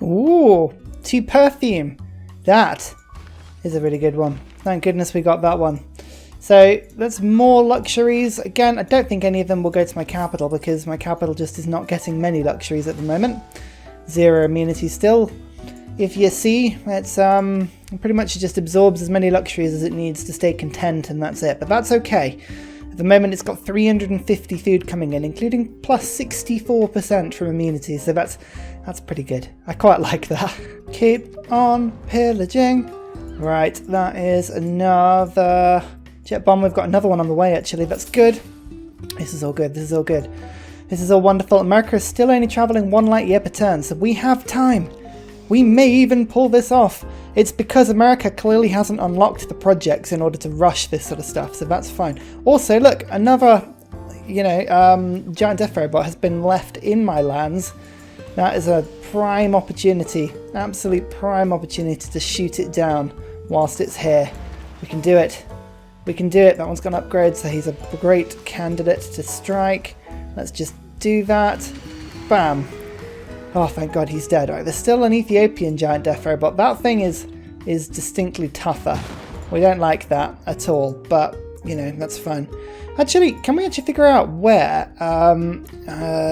Ooh, to perfume. That is a really good one. Thank goodness we got that one. So that's more luxuries. Again, I don't think any of them will go to my capital because my capital just is not getting many luxuries at the moment. 0 immunity still. If you see, it's pretty much it just absorbs as many luxuries as it needs to stay content, and that's it. But that's okay. At the moment, it's got 350 food coming in, including plus 64% from immunity. So that's pretty good. I quite like that. Keep on pillaging. Right, that is another jet bomb. We've got another one on the way, actually. That's good. This is all good. This is all good. This is all wonderful. America is still only traveling 1 light year per turn, so we have time. We may even pull this off. It's because America clearly hasn't unlocked the projects in order to rush this sort of stuff, so that's fine. Also, look, another, giant death robot has been left in my lands. That is a prime opportunity, absolute prime opportunity to shoot it down whilst it's here. We can do it. We can do it. That one's got an upgrade, so he's a great candidate to strike. Let's just do that. Bam. Oh, thank God he's dead. Right, there's still an Ethiopian giant death robot. That thing is distinctly tougher. We don't like that at all, but, that's fine. Actually, can we actually figure out where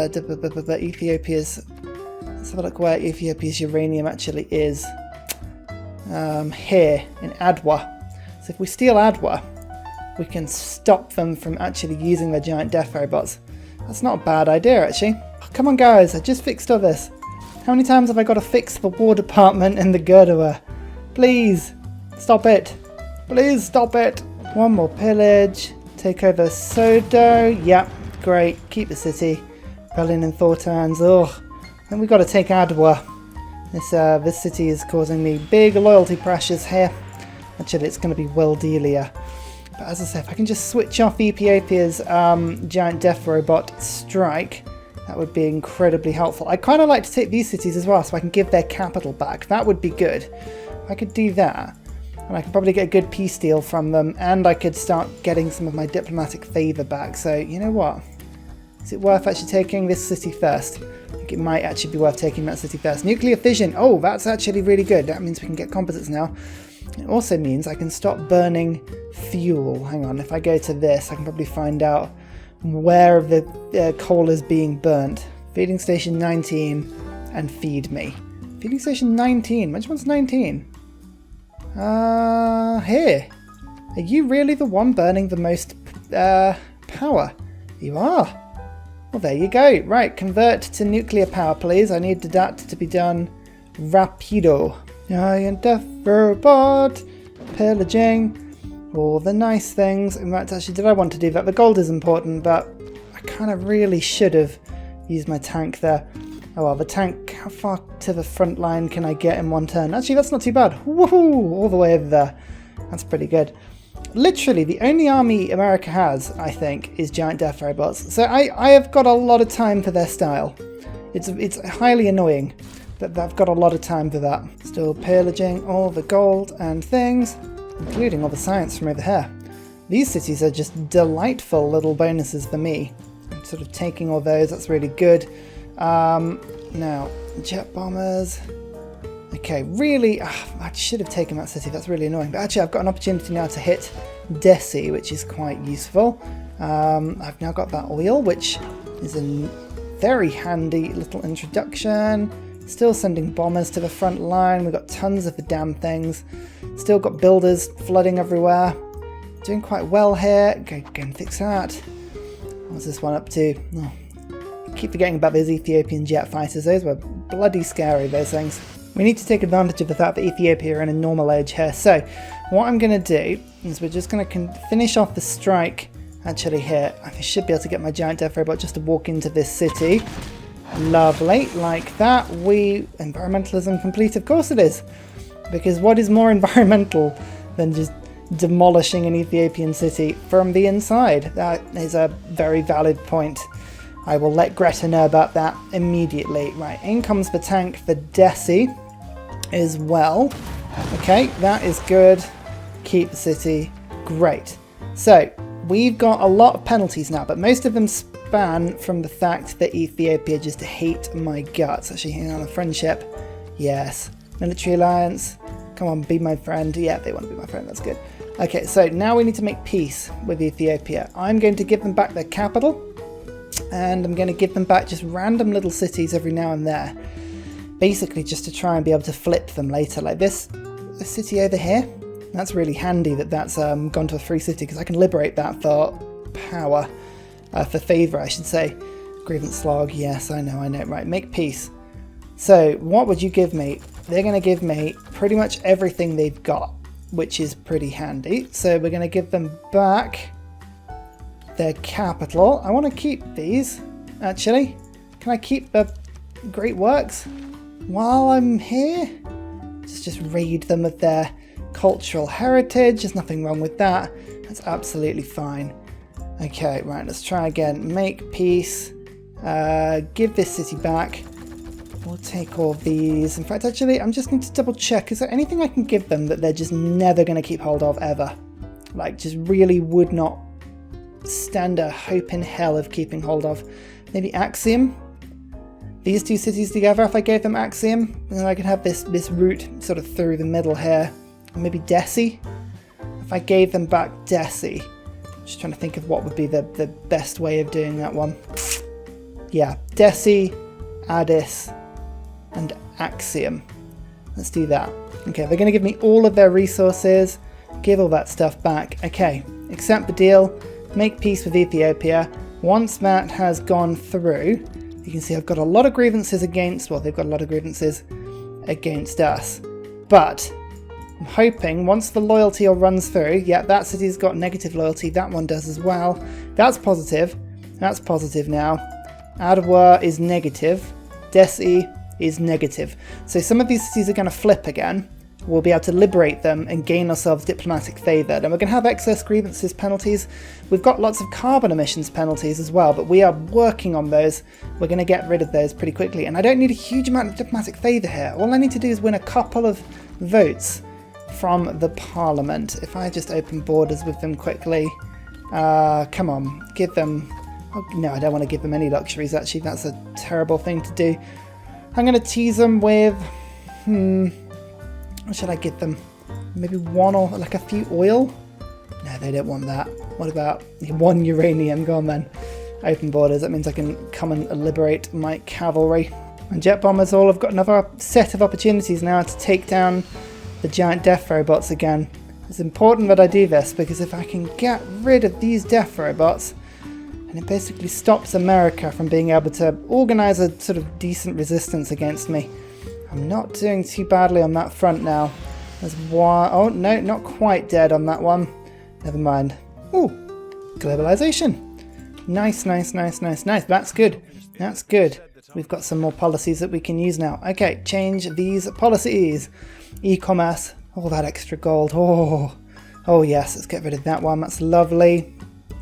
Ethiopia's... Let's have a look where Ethiopia's uranium actually is. Here, in Adwa. So if we steal Adwa, we can stop them from actually using their giant death robots. That's not a bad idea, actually. Oh, come on, guys, I just fixed all this. How many times have I got to fix the War Department and the Gerdower? Please, stop it. Please stop it. One more pillage. Take over Sodo. Yep, great. Keep the city. Berlin and Thortans. Ugh. And we've got to take Adwa. This city is causing me big loyalty pressures here. Actually, it's going to be Weldelia. But as I say, if I can just switch off Ethiopia's giant death robot strike, that would be incredibly helpful. I'd kind of like to take these cities as well so I can give their capital back. That would be good. If I could do that, and I could probably get a good peace deal from them, and I could start getting some of my diplomatic favour back. So, you know what? Is it worth actually taking this city first? I think it might actually be worth taking that city first. Nuclear fission. Oh, that's actually really good. That means we can get composites now. It also means I can stop burning fuel. Hang on, if I go to this, I can probably find out where the coal is being burnt. Feeding station 19 and feed me. Feeding station 19. Which one's 19? Here. Are you really the one burning the most power? You are. Well, there you go. Right, convert to nuclear power, please. I need that to be done rapido. Giant death robot, pillaging, all the nice things. In fact, actually, did I want to do that? The gold is important, but I kind of really should have used my tank there. Oh well, the tank, how far to the front line can I get in one turn? Actually, that's not too bad. Woohoo! All the way over there. That's pretty good. Literally, the only army America has, I think, is giant death robots. So I have got a lot of time for their style. It's highly annoying. I've got a lot of time for that. Still pillaging all the gold and things, including all the science from over here. These cities are just delightful little bonuses for me. I'm sort of taking all those, that's really good. Now, jet bombers. Okay, really, I should have taken that city, that's really annoying. But actually, I've got an opportunity now to hit Deity, which is quite useful. I've now got that oil, which is a very handy little introduction. Still sending bombers to the front line. We've got tons of the damn things. Still got builders flooding everywhere. Doing quite well here. Go and fix that. What's this one up to? Oh, I keep forgetting about those Ethiopian jet fighters. Those were bloody scary, those things. We need to take advantage of the fact that Ethiopia are in a normal age here. So what I'm going to do is we're just going to finish off the strike actually here. I should be able to get my giant death robot just to walk into this city. Lovely, like that. Environmentalism complete, of course it is. Because what is more environmental than just demolishing an Ethiopian city from the inside? That is a very valid point. I will let Greta know about that immediately. Right, in comes the tank for Deity as well. Okay, that is good. Keep the city. Great. So, we've got a lot of penalties now, but most of them span from the fact that Ethiopia just hate my guts. Actually, hang on, a friendship Yes. Military alliance. Come on, be my friend. Yeah, they want to be my friend. That's good. Okay, so now we need to make peace with Ethiopia. I'm going to give them back their capital, and I'm going to give them back just random little cities every now and there. Basically, just to try and be able to flip them later. Like this city over here. That's really handy that that's gone to a free city, because I can liberate that for power. For favour, I should say. Grievance log. Yes, I know. Right, make peace. So, what would you give me? They're going to give me pretty much everything they've got, which is pretty handy. So we're going to give them back their capital. I want to keep these, actually. Can I keep the Great Works while I'm here? Just raid them of their cultural heritage. There's nothing wrong with that. That's absolutely fine. Okay, right, let's try again. Make peace. Give this city back. We'll take all these. In fact, actually, I just need to double check. Is there anything I can give them that they're just never going to keep hold of ever? Like, just really would not stand a hope in hell of keeping hold of. Maybe Axiom? These two cities together, if I gave them Axiom, then I could have this route sort of through the middle here. Or maybe Deity? If I gave them back Deity. Just trying to think of what would be the best way of doing that one. Yeah, Deity, Addis, and Axiom. Let's do that. Okay, they're going to give me all of their resources, give all that stuff back. Okay, accept the deal, make peace with Ethiopia. Once that has gone through, you can see I've got a lot of grievances against, well, they've got a lot of grievances against us. But I'm hoping once the loyalty all runs through, yeah, that city's got negative loyalty, that one does as well. That's positive. That's positive now. Adwa is negative. Desi is negative. So some of these cities are going to flip again. We'll be able to liberate them and gain ourselves diplomatic favour. And we're going to have excess grievances penalties. We've got lots of carbon emissions penalties as well, but we are working on those. We're going to get rid of those pretty quickly. And I don't need a huge amount of diplomatic favour here. All I need to do is win a couple of votes from the parliament. If I just open borders with them quickly. Come on, give them... Oh, no, I don't want to give them any luxuries, actually. That's a terrible thing to do. I'm going to tease them with... What should I give them? Maybe one or like a few oil? No, they don't want that. What about one uranium? Go on then. Open borders. That means I can come and liberate my cavalry. And jet bombers all have got another set of opportunities now to take down the giant death robots again. It's important that I do this, because if I can get rid of these death robots, and it basically stops America from being able to organise a sort of decent resistance against me. I'm not doing too badly on that front now. There's one... Oh, no, not quite dead on that one. Never mind. Ooh, globalisation. Nice. That's good. That's good. We've got some more policies that we can use now. Okay, change these policies. E-commerce. All that extra gold. Oh, yes, let's get rid of that one. That's lovely.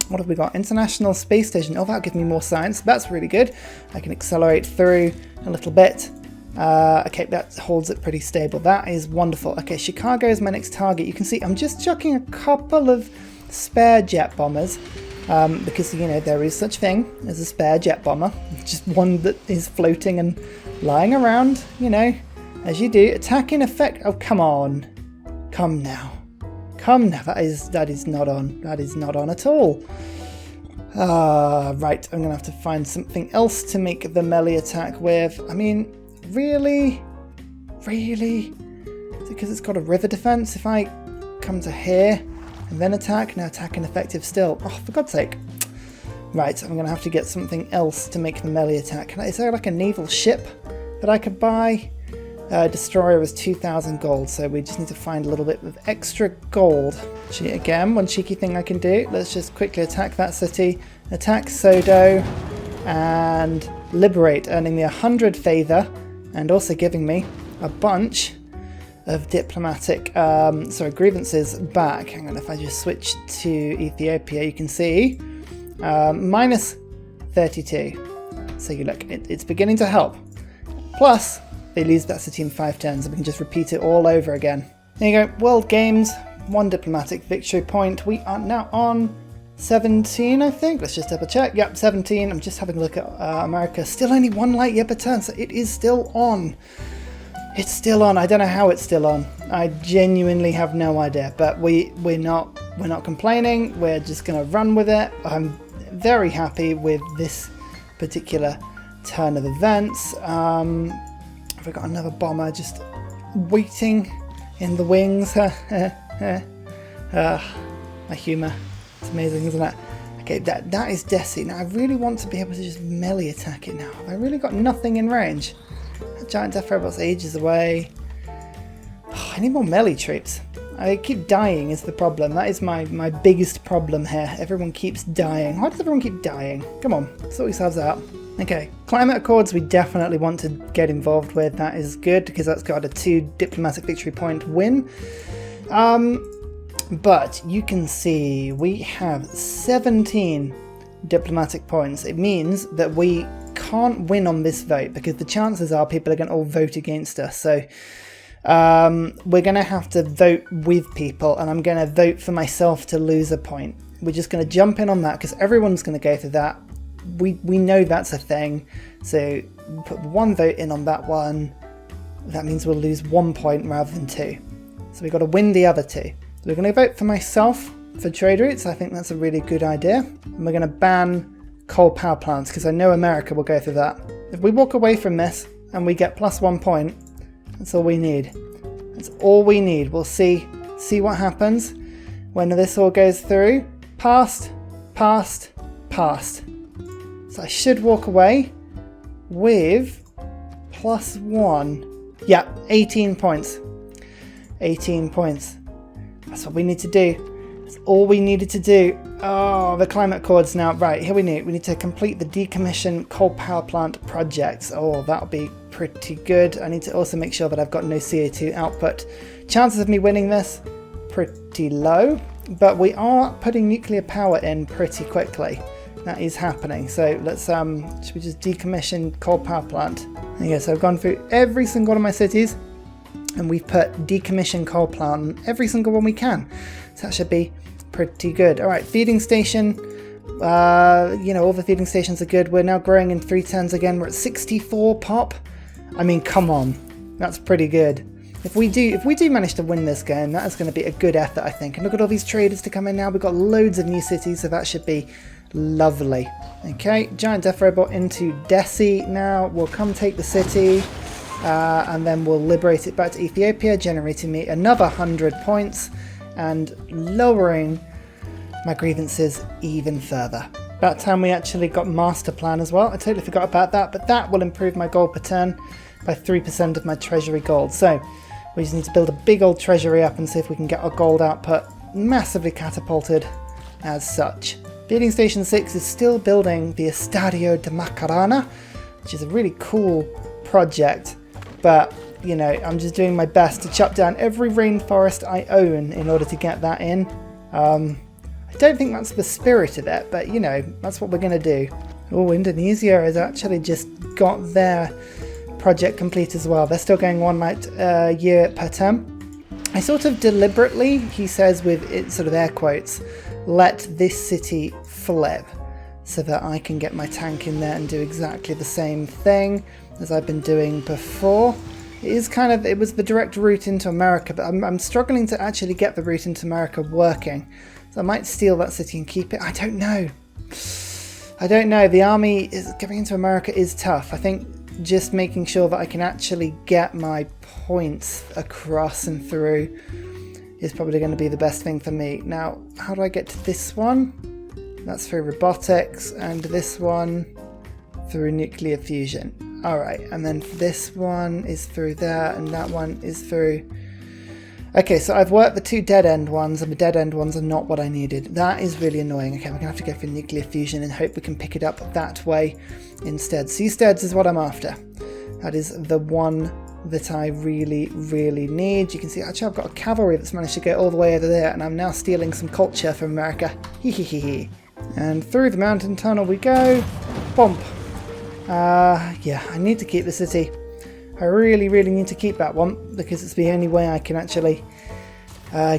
What have we got? International Space Station. Oh, that'll give me more science. That's really good. I can accelerate through a little bit. Okay, that holds it pretty stable. That is wonderful. Okay, Chicago is my next target. You can see I'm just chucking a couple of spare jet bombers because, you know, there is such thing as a spare jet bomber. Just one that is floating and lying around, you know, as you do. Attack in effect. Oh, come on. Come now. Come now, that is not on. That is not on at all. Right, I'm going to have to find something else to make the melee attack with. I mean, really? Really? Is it because it's got a river defense? If I come to here and then attack, no, attack ineffective still. Oh, for God's sake. Right, I'm going to have to get something else to make the melee attack. Is there like a naval ship that I could buy? Destroyer was 2,000 gold, so we just need to find a little bit of extra gold. Actually, again, one cheeky thing I can do. Let's just quickly attack that city, attack Sodo, and liberate, earning me 100 favour, and also giving me a bunch of diplomatic, grievances back. Hang on, if I just switch to Ethiopia, you can see minus 32. So you look, it's beginning to help. Plus, they lose that city in 5 turns, and we can just repeat it all over again. There you go, World Games, 1 diplomatic victory point. We are now on 17, I think. Let's just double check. Yep, 17. I'm just having a look at America. Still only 1 light year per turn, so it is still on. It's still on. I don't know how it's still on. I genuinely have no idea. But we're not complaining. We're just gonna run with it. I'm very happy with this particular turn of events. Have we got another bomber just waiting in the wings? My humour. It's amazing, isn't it? Okay, that is Deity. Now I really want to be able to just melee attack it now. Have I really got nothing in range? That giant death robot's ages away. Oh, I need more melee troops. I keep dying is the problem. That is my biggest problem here. Everyone keeps dying. Why does everyone keep dying? Come on, sort yourselves out. Okay, climate accords we definitely want to get involved with. That is good because that's got a 2 diplomatic victory point win. But you can see we have 17 diplomatic points. It means that we can't win on this vote because the chances are people are going to all vote against us. So we're going to have to vote with people, and I'm going to vote for myself to lose a point. We're just going to jump in on that because everyone's going to go through that. We know that's a thing. So put 1 vote in on that one. That means we'll lose 1 point rather than 2. So we've got to win the other 2. So we're going to vote for myself for trade routes. I think that's a really good idea. And we're going to ban coal power plants because I know America will go through that. If we walk away from this and we get +1 point, that's all we need. That's all we need. We'll see what happens when this all goes through. Passed, passed, passed. So I should walk away with +1. Yeah, 18 points. 18 points. That's what we need to do. That's all we needed to do. Oh, the climate accords now. Right, here we need to complete the decommissioned coal power plant projects. Oh, that'll be pretty good. I need to also make sure that I've got no CO2 output. Chances of me winning this, pretty low. But we are putting nuclear power in pretty quickly. That is happening. So let's, should we just decommission coal power plant? Okay, so I've gone through every single one of my cities. And we've put decommission coal plant on every single one we can. So that should be pretty good. All right, feeding station. All the feeding stations are good. We're now growing in 3 turns again. We're at 64 pop. I mean, come on. That's pretty good. If we do manage to win this game, that is going to be a good effort, I think. And look at all these traders to come in now. We've got loads of new cities, so that should be lovely. Okay, giant death robot into Deity now. We'll come take the city. And then we'll liberate it back to Ethiopia, generating me another 100 points and lowering my grievances even further. About time we actually got master plan as well. I totally forgot about that, but that will improve my gold per turn by 3% of my treasury gold. So we just need to build a big old treasury up and see if we can get our gold output massively catapulted as such. Feeding Station 6 is still building the Estadio de Macarena, which is a really cool project. But, you know, I'm just doing my best to chop down every rainforest I own in order to get that in. I don't think that's the spirit of it, but, you know, that's what we're going to do. Oh, Indonesia has actually just got their project complete as well. They're still going 1 light year per term. I sort of deliberately, he says with it, sort of air quotes, let this city flip so that I can get my tank in there and do exactly the same thing as I've been doing before. It was the direct route into America, but I'm struggling to actually get the route into America working. So I might steal that city and keep it. I don't know. The army getting into America is tough. I think just making sure that I can actually get my points across and through is probably going to be the best thing for me. Now, how do I get to this one? That's through robotics, and this one through nuclear fusion. Alright, and then this one is through there, and that one is through... Okay, so I've worked the 2 dead-end ones, and the dead-end ones are not what I needed. That is really annoying. Okay, we're going to have to go for nuclear fusion and hope we can pick it up that way instead. Seasteads is what I'm after. That is the one that I really, really need. You can see, actually, I've got a cavalry that's managed to get all the way over there, and I'm now stealing some culture from America. Hee. And through the mountain tunnel we go. Bump. Yeah, I need to keep the city. I really, really need to keep that one because it's the only way I can actually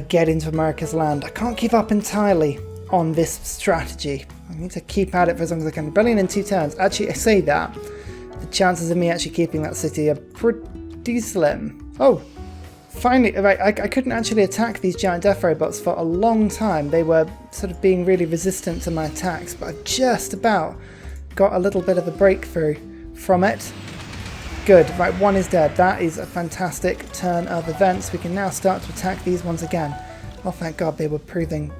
get into America's land. I can't keep up entirely on this strategy. I need to keep at it for as long as I can. Rebellion in 2 turns. Actually, I say that. The chances of me actually keeping that city are pretty pretty slim. Oh, finally, right, I couldn't actually attack these giant death robots for a long time. They were sort of being really resistant to my attacks, but I've just about got a little bit of a breakthrough from it. Good, right, one is dead. That is a fantastic turn of events. We can now start to attack these ones again. Oh, thank God, they were proving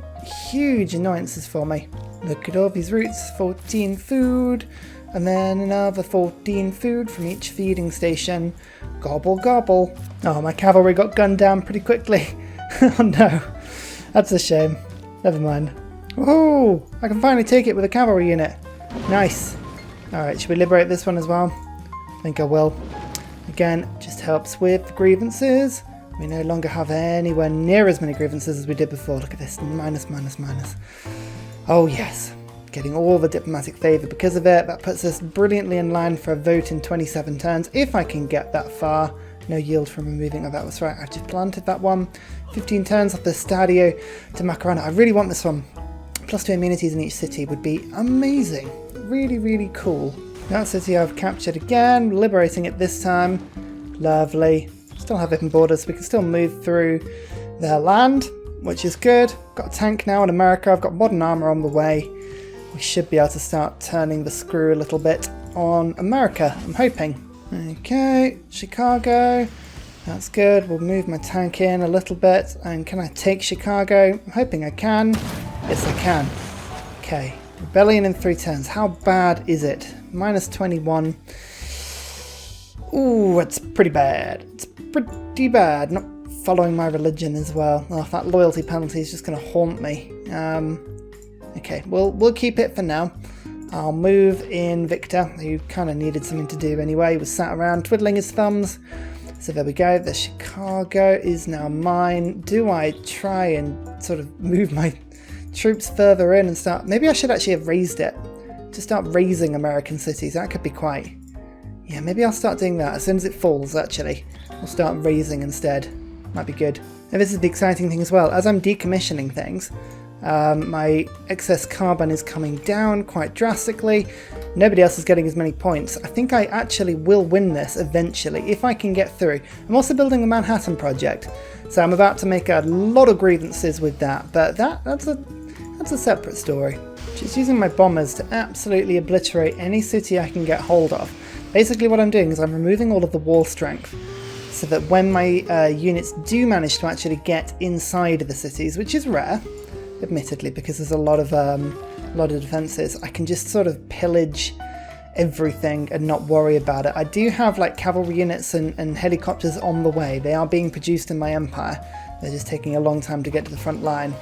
huge annoyances for me. Look at all these roots, 14 food, and then another 14 food from each feeding station. Gobble, gobble. Oh, my cavalry got gunned down pretty quickly. Oh no, that's a shame. Never mind. Oh, I can finally take it with a cavalry unit. Nice. Alright, should we liberate this one as well? I think I will. Again, just helps with grievances. We no longer have anywhere near as many grievances as we did before. Look at this. Minus, minus, minus. Oh yes. Getting all the diplomatic favour because of it. That puts us brilliantly in line for a vote in 27 turns. If I can get that far. No yield from removing. Oh, that was right. I just planted that one. 15 turns off the Stadio to Macarena. I really want this one. +2 immunities in each city would be amazing. Really, really cool. That city I've captured again. Liberating it this time. Lovely. Still have open borders, so we can still move through their land, which is good. Got a tank now in America. I've got modern armour on the way. We should be able to start turning the screw a little bit on America, I'm hoping. Okay, Chicago. That's good. We'll move my tank in a little bit. And can I take Chicago? I'm hoping I can. Yes, I can. Okay. Rebellion in 3 turns. How bad is it? -21. Ooh, it's pretty bad. It's pretty bad. Not following my religion as well. Oh, that loyalty penalty is just going to haunt me. Okay, we'll keep it for now. I'll move in Victor, who kind of needed something to do anyway. He was sat around twiddling his thumbs. So there we go. The Chicago is now mine. Do I try and sort of move my troops further in and start... Maybe I should actually have raised it. To start raising American cities. That could be quite... Yeah, maybe I'll start doing that as soon as it falls, actually. We'll start raising instead. Might be good. Now this is the exciting thing as well. As I'm decommissioning things, my excess carbon is coming down quite drastically. Nobody else is getting as many points. I think I actually will win this eventually, if I can get through. I'm also building the Manhattan Project, so I'm about to make a lot of grievances with that, but that's a separate story. Just using my bombers to absolutely obliterate any city I can get hold of. Basically what I'm doing is I'm removing all of the wall strength, so that when my units do manage to actually get inside of the cities, which is rare, admittedly, because there's a lot of defences, I can just sort of pillage everything and not worry about it. I do have like cavalry units and helicopters on the way. They are being produced in my empire. They're just taking a long time to get to the front line.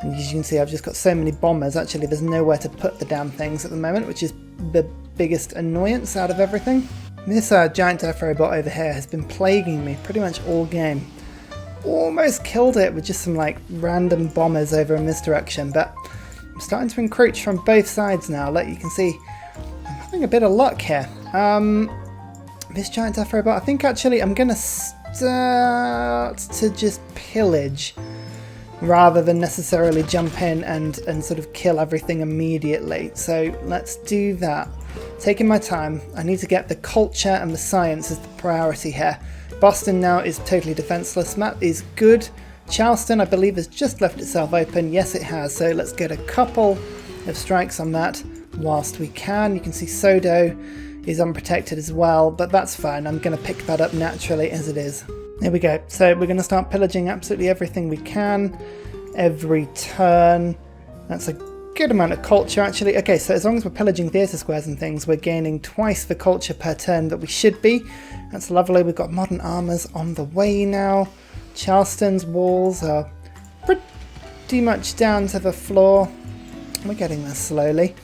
And as you can see, I've just got so many bombers. Actually, there's nowhere to put the damn things at the moment, which is the biggest annoyance out of everything. This giant death robot over here has been plaguing me pretty much all game. Almost killed it with just some like random bombers over in this direction, but I'm starting to encroach from both sides now. Like you can see, I'm having a bit of luck here. This giant death robot, I think actually I'm going to start to just pillage rather than necessarily jump in and sort of kill everything immediately. So let's do that. Taking my time. I need to get the culture and the science as the priority here. Boston now is totally defenseless. That is good. Charleston, I believe, has just left itself open. Yes, it has. So let's get a couple of strikes on that whilst we can. You can see Sodo is unprotected as well, but that's fine. I'm going to pick that up naturally as it is. There we go. So we're going to start pillaging absolutely everything we can every turn. That's a good amount of culture, actually. Okay, so as long as we're pillaging theatre squares and things, we're gaining twice the culture per turn that we should be. That's lovely. We've got modern armours on the way now. Charleston's walls are pretty much down to the floor. We're getting there slowly.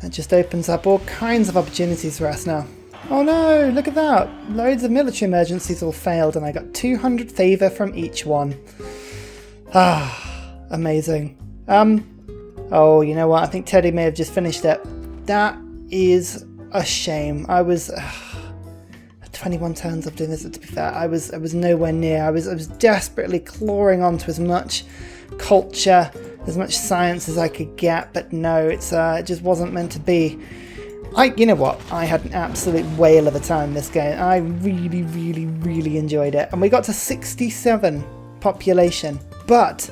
That just opens up all kinds of opportunities for us now. Oh no, look at that. Loads of military emergencies all failed and I got 200 favour from each one. Ah, amazing. Oh, you know what? I think Teddy may have just finished it. That is a shame. I was 21 turns of doing this. To be fair, I was nowhere near. I was desperately clawing onto as much culture, as much science as I could get, but no, it just wasn't meant to be. You know what? I had an absolute whale of a time this game. I really, really, really enjoyed it. And we got to 67 population. But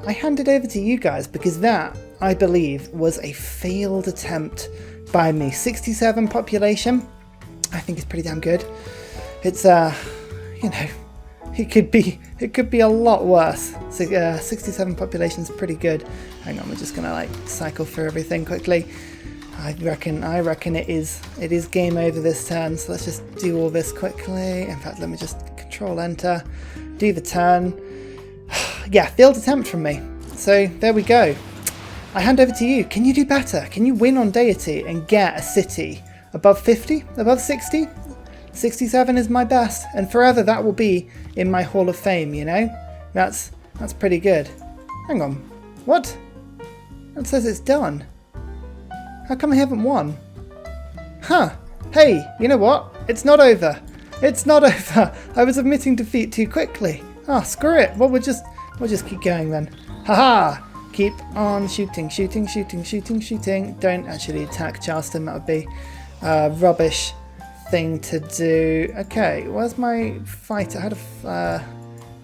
I handed over to you guys because that, I believe, was a failed attempt by me. 67 population, I think is pretty damn good. It's, you know, it could be a lot worse. So, 67 population is pretty good. Hang on, we're just gonna like cycle through everything quickly. I reckon it is game over this turn. So let's just do all this quickly. In fact, let me just Control Enter, do the turn. Yeah, failed attempt from me. So there we go. I hand over to you. Can you do better? Can you win on Deity and get a city above 50, above 60? 67 is my best, and forever that will be in my Hall of Fame. You know, that's pretty good. Hang on, what? It says it's done. How come I haven't won? Huh. Hey, you know what? It's not over. It's not over. I was admitting defeat too quickly. Ah, screw it. Well, we'll just keep going then. Haha. Keep on shooting, shooting, shooting, shooting, shooting. Don't actually attack Charleston. That would be rubbish thing to do. Okay, where's my fighter? I had a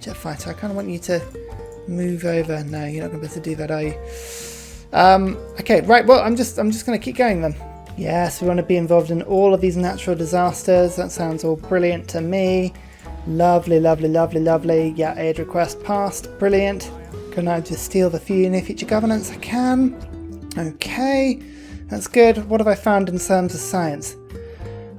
jet fighter. I kind of want you to move over. No, you're not going to be able to do that, are you? Okay, right, well, I'm just going to keep going then. Yes, we want to be involved in all of these natural disasters. That sounds all brilliant to me. Lovely, lovely, lovely, lovely. Yeah, aid request passed. Brilliant. Can I just steal the future governance? I can. Okay, that's good. What have I found in terms of science?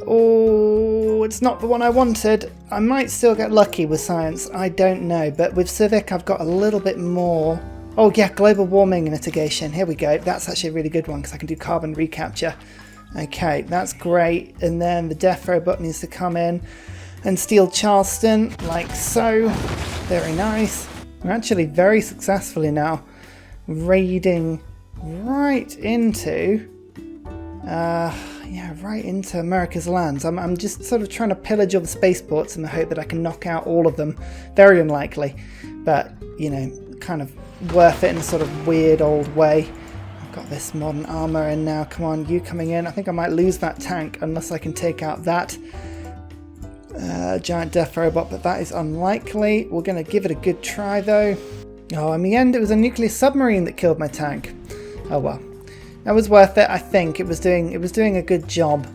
Oh, it's not the one I wanted. I might still get lucky with science. I don't know, but with civic, I've got a little bit more. Oh yeah, global warming mitigation. Here we go. That's actually a really good one because I can do carbon recapture. Okay, that's great. And then the death robot needs to come in and steal Charleston, like so. Very nice. We're actually very successfully now raiding right into, right into America's lands. I'm just sort of trying to pillage all the spaceports in the hope that I can knock out all of them. Very unlikely, but you know, kind of worth it in a sort of weird old way. I've got this modern armor in now. Come on, you coming in. I think I might lose that tank unless I can take out that giant death robot, but that is unlikely. We're going to give it a good try though. Oh, in the end it was a nuclear submarine that killed my tank. Oh well, that was worth it. I think it was doing a good job.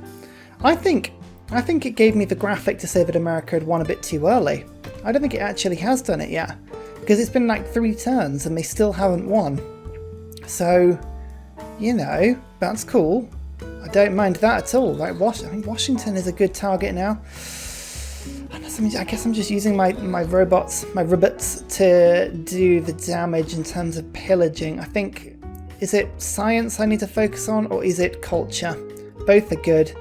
I think it gave me the graphic to say that America had won a bit too early. I don't think it actually has done it yet, because it's been like 3 turns and they still haven't won. So, you know, that's cool. I don't mind that at all. Like I think Washington is a good target now. I guess I'm just using my robots to do the damage in terms of pillaging. I think, is it science I need to focus on, or is it culture? Both are good,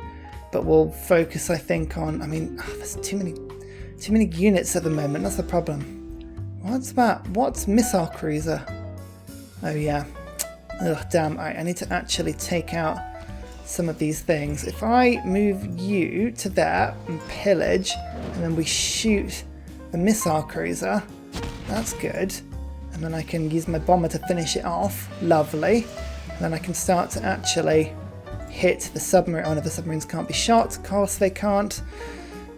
but we'll focus, I think, on. There's too many units at the moment. That's the problem. What's that? What's missile cruiser? Oh yeah. Ugh, damn. I need to actually take out some of these things. If I move you to there and pillage, and then we shoot the missile cruiser, that's good. And then I can use my bomber to finish it off. Lovely. And then I can start to actually hit the submarine. Oh no, the submarines can't be shot. Of course they can't.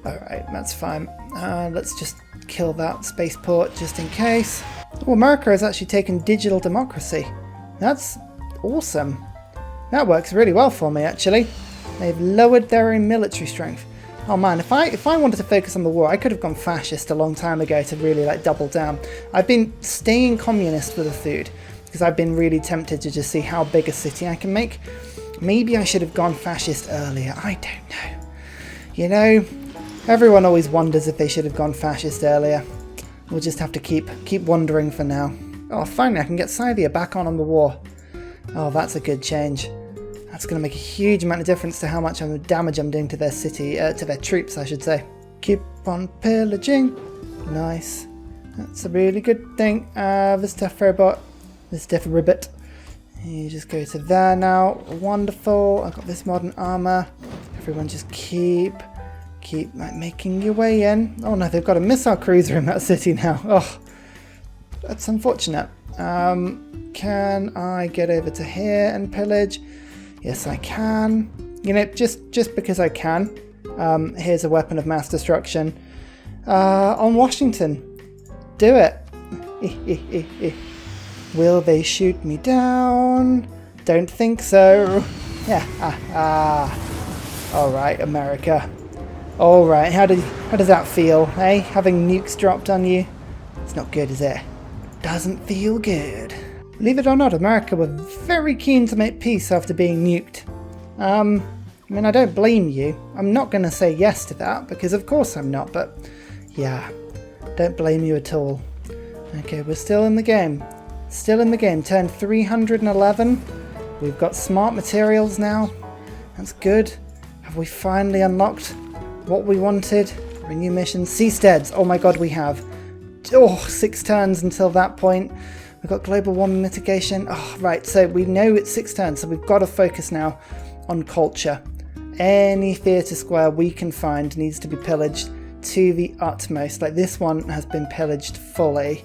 Alright, that's fine. Let's just kill that spaceport just in case. Oh, America has actually taken digital democracy. That's awesome. That works really well for me, actually. They've lowered their own military strength. Oh man, if I wanted to focus on the war, I could have gone fascist a long time ago to really like double down. I've been staying communist for the food because I've been really tempted to just see how big a city I can make. Maybe I should have gone fascist earlier. I don't know. You know, everyone always wonders if they should have gone fascist earlier. We'll just have to keep wondering for now. Oh, finally I can get Scythia back on the war. Oh, that's a good change. That's going to make a huge amount of difference to how much damage I'm doing to their city, to their troops, I should say. Keep on pillaging. Nice. That's a really good thing. This death robot, this death ribbit. You just go to there now. Wonderful. I've got this modern armor. Everyone just keep like, making your way in. Oh no, they've got a missile cruiser in that city now. Oh, that's unfortunate. Can I get over to here and pillage? Yes, I can. You know, just because I can. Here's a weapon of mass destruction. On Washington. Do it. Will they shoot me down? Don't think so. Yeah. Alright, America. Alright, how does that feel, eh? Having nukes dropped on you? It's not good, is it? Doesn't feel good. Believe it or not, America were very keen to make peace after being nuked. I mean, I don't blame you. I'm not going to say yes to that, because of course I'm not, but yeah, don't blame you at all. Okay, we're still in the game. Still in the game. Turn 311. We've got smart materials now. That's good. Have we finally unlocked what we wanted? Renew mission. Seasteads. Oh my god, we have. Oh, 6 turns until that point. We've got global warming mitigation. Oh, right, so we know it's 6 turns, so we've got to focus now on culture. Any theatre square we can find needs to be pillaged to the utmost. Like this one has been pillaged fully.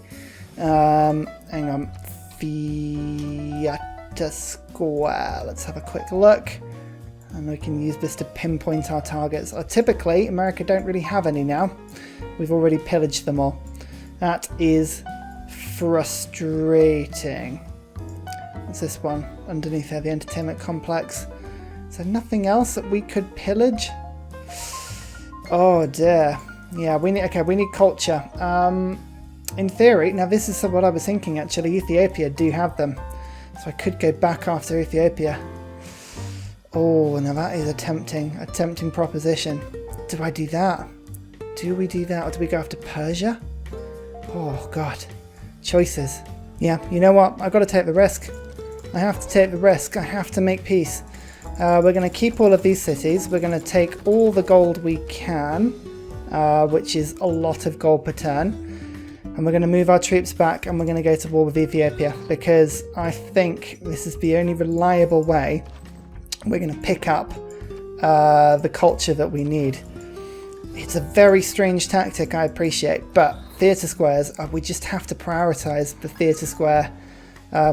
Hang on. Theatre square. Let's have a quick look. And we can use this to pinpoint our targets. Typically, America don't really have any now. We've already pillaged them all. That is frustrating. What's this one? Underneath there, the entertainment complex. Is there nothing else that we could pillage? Oh dear. Yeah, we need culture. In theory, now this is what I was thinking actually, Ethiopia do have them. So I could go back after Ethiopia. Oh, now that is a tempting proposition. Do I do that? Do we do that, or do we go after Persia? Oh god. Choices. Yeah, you know what? I've got to take the risk. I have to take the risk. I have to make peace. We're going to keep all of these cities. We're going to take all the gold we can, which is a lot of gold per turn. And we're going to move our troops back and we're going to go to war with Ethiopia, because I think this is the only reliable way we're going to pick up the culture that we need. It's a very strange tactic, I appreciate, but theatre squares, we just have to prioritise the theatre square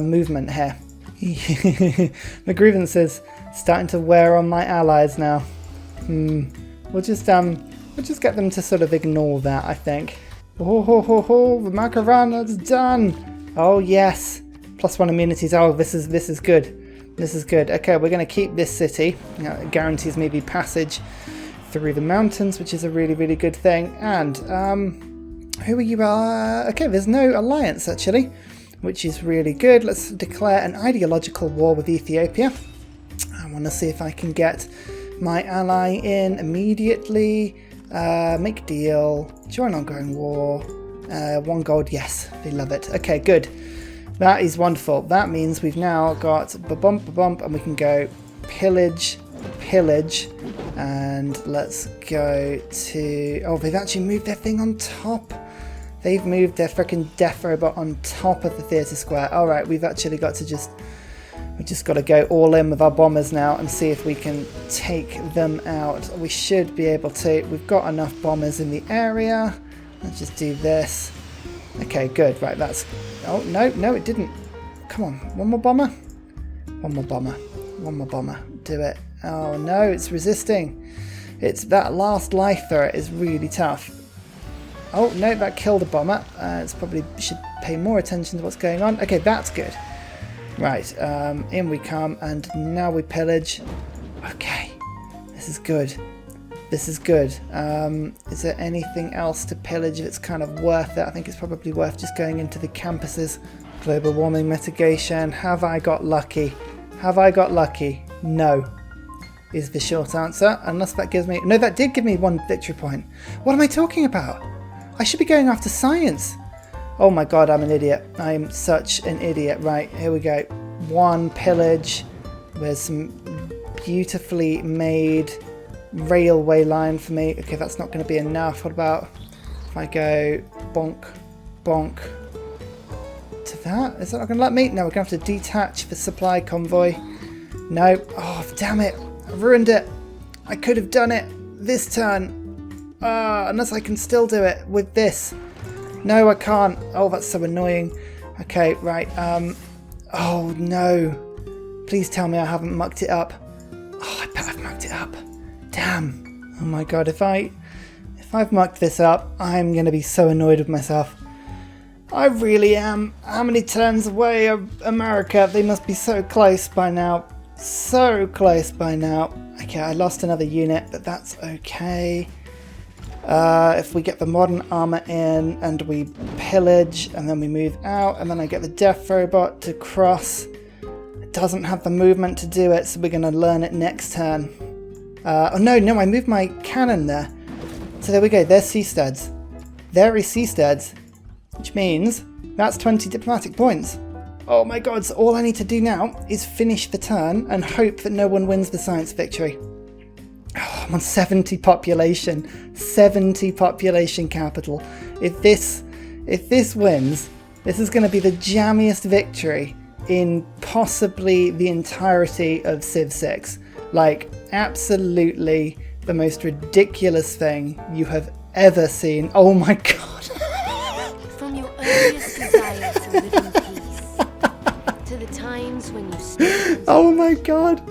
movement here. My grievances starting to wear on my allies now. We'll just get them to sort of ignore that, I think. Oh, the Macarana's done. Oh yes, +1 immunities. Oh, this is good. This is good. Okay, we're going to keep this city. It guarantees me the passage through the mountains, which is a really, really good thing. And who are you? Okay, there's no alliance actually, which is really good. Let's declare an ideological war with Ethiopia. I want to see if I can get my ally in immediately. Make deal. Join ongoing war. 1 gold. Yes, they love it. Okay, good. That is wonderful. That means we've now got ba-bump, and we can go pillage, and let's go to... Oh, they've actually moved their thing on top. They've moved their freaking death robot on top of the theatre square. All right, we've actually got to we just got to go all in with our bombers now and see if we can take them out. We should be able to. We've got enough bombers in the area. Let's just do this. Okay, good. Right, that's... Oh, no, it didn't. Come on, one more bomber. One more bomber. Do it. Oh, no, it's resisting. It's that last life threat is really tough. Oh, no, that killed a bomber. It's probably should pay more attention to what's going on. Okay, that's good. Right, in we come, and now we pillage. Okay, this is good. Is there anything else to pillage that's kind of worth it? I think it's probably worth just going into the campuses. Global warming mitigation. Have I got lucky? No, is the short answer. Unless that gives me... No, that did give me 1 victory point. What am I talking about? I should be going after science. Oh my god, I'm an idiot. I'm such an idiot. Right, here we go. 1 pillage. There's some beautifully made railway line for me. Okay, that's not going to be enough. What about if I go bonk to that? Is that not going to let me? No, we're going to have to detach the supply convoy. No. Oh, damn it. I ruined it. I could have done it this turn. Unless I can still do it with this. No, I can't. Oh, that's so annoying. Okay, right. Oh, no. Please tell me I haven't mucked it up. Oh, I bet I've mucked it up. Damn. Oh my god, if I've mucked this up, I'm going to be so annoyed with myself. I really am. How many turns away are America? They must be so close by now. So close by now. Okay, I lost another unit, but that's okay. If we get the modern armor in and we pillage and then we move out and then I get the death robot to cross. It doesn't have the movement to do it, so we're going to learn it next turn. Oh no, I moved my cannon there. So there we go, there's seasteads. There is seasteads, which means that's 20 diplomatic points. Oh my god, so all I need to do now is finish the turn and hope that no one wins the science victory. Oh, I'm on 70 population. 70 population capital. If this wins, this is going to be the jammiest victory in possibly the entirety of Civ 6. Like, absolutely the most ridiculous thing you have ever seen. Oh my god. From your earliest desire to live in peace, to the times when you stand. Oh my god.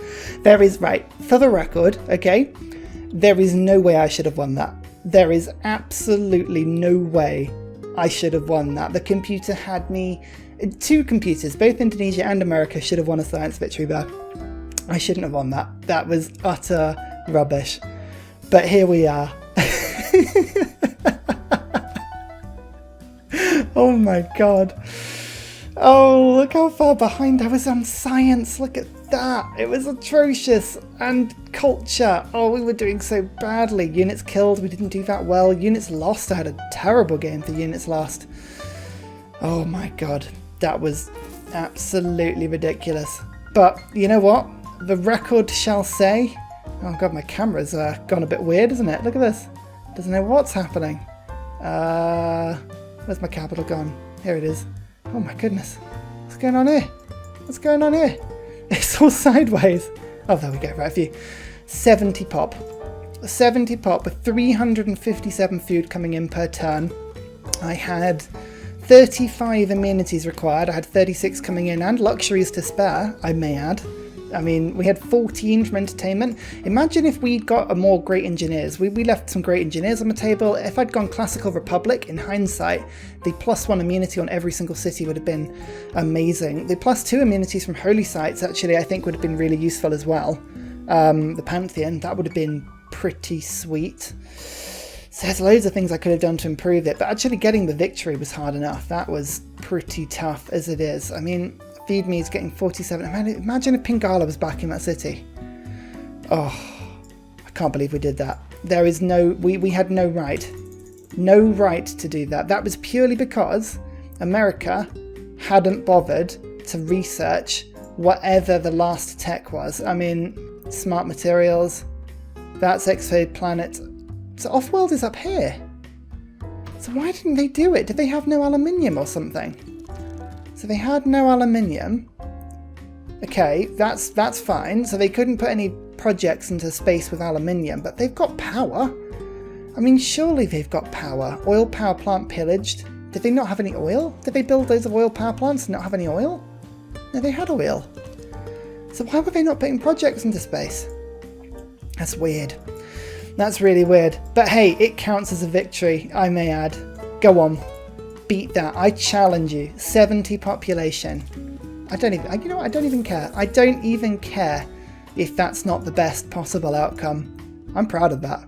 There is, right, for the record, okay, there is no way I should have won that. There is absolutely no way I should have won that. The computer had me, two computers, both Indonesia and America should have won a science victory there. I shouldn't have won that. That was utter rubbish. But here we are. Oh my god. Oh, look how far behind I was on science. Look at that. It was atrocious. And culture. Oh, we were doing so badly. Units killed. We didn't do that well. Units lost. I had a terrible game for units lost. Oh my god. That was absolutely ridiculous. But you know what? The record shall say... Oh god, my camera's gone a bit weird, isn't it? Look at this. Doesn't know what's happening. Where's my capital gone? Here it is. Oh my goodness. What's going on here? What's going on here? It's all sideways. Oh, there we go. Right, a few. 70 pop. 70 pop with 357 food coming in per turn. I had 35 amenities required. I had 36 coming in and luxuries to spare, I may add. I mean, we had 14 from entertainment. Imagine if we'd got more great engineers. We left some great engineers on the table. If I'd gone Classical Republic, in hindsight, the +1 immunity on every single city would have been amazing. The +2 immunities from holy sites, actually, I think would have been really useful as well. The Pantheon, that would have been pretty sweet. So there's loads of things I could have done to improve it, but actually getting the victory was hard enough. That was pretty tough as it is. I mean, Feed Me is getting 47. Imagine if Pingala was back in that city. Oh, I can't believe we did that. There is no, we had no right to do that. That was purely because America hadn't bothered to research whatever the last tech was. I mean, smart materials, that's X-Fade Planet. So Offworld is up here. So why didn't they do it? Did they have no aluminium or something? So they had no aluminium. Okay, that's fine. So they couldn't put any projects into space with aluminium, but they've got power. I mean, surely they've got power. Oil power plant pillaged. Did they not have any oil? Did they build loads of oil power plants and not have any oil? No, they had oil. So why were they not putting projects into space? That's weird. That's really weird. But hey, it counts as a victory, I may add. Go on. Beat that. I challenge you. 70 population. I don't even, you know what? I don't even care. I don't even care if that's not the best possible outcome. I'm proud of that.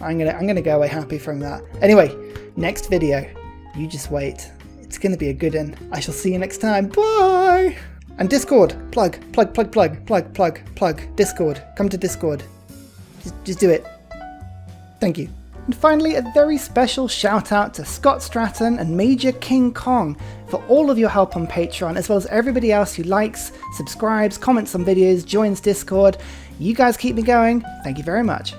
I'm gonna go away happy from that. Anyway, next video. You just wait. It's gonna be a good one. I shall see you next time. Bye! And Discord. Plug. Discord. Come to Discord. Just do it. Thank you. And finally, a very special shout out to Scott Stratton and Major King Kong for all of your help on Patreon, as well as everybody else who likes, subscribes, comments on videos, joins Discord. You guys keep me going. Thank you very much.